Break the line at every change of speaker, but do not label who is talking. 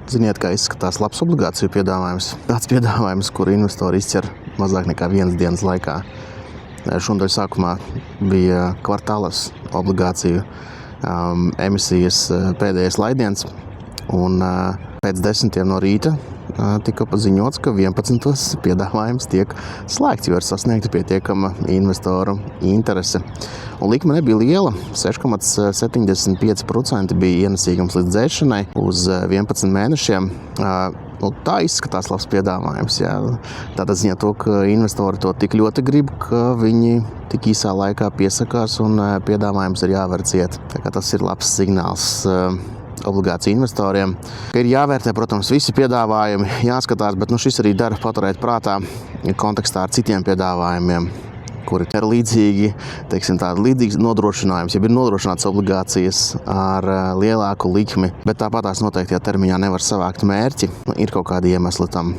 Ziniet, kā izskatās labs obligāciju piedāvājums. Tāds piedāvājums, kur investori izķer mazāk nekā 1 dienas laikā. Šonadēļ sākumā bija kvartālas obligāciju emisijas pēdējais laidiens, un pēc 10 no rīta tika paziņots, ka 11 piedāvājums tiek slēgts, jo ir sasniegta pietiekama investoru interese. Un likme nebija liela, 6,75% bija ienesīgums līdz dzēšanai uz 11 mēnešiem. Tā izskatās labs piedāvājums. Jā. Tādā ziņā to, ka investori to tik ļoti grib, ka viņi tik īsā laikā piesakās un piedāvājums ir jāver ciet. Tā kā tas ir labs signāls obligāciju investoriem. Ir jāvērtē, protams, visi piedāvājumi, jāskatās, bet šis arī dara paturēt prātā kontekstā ar citiem piedāvājumiem, kuri ir līdzīgi, līdzīgs nodrošinājums, ja ir nodrošināts obligācijas ar lielāku likmi, bet tāpatās noteiktajā termiņā nevar savākt mērķi. Ir kaut kādi iemesli tam.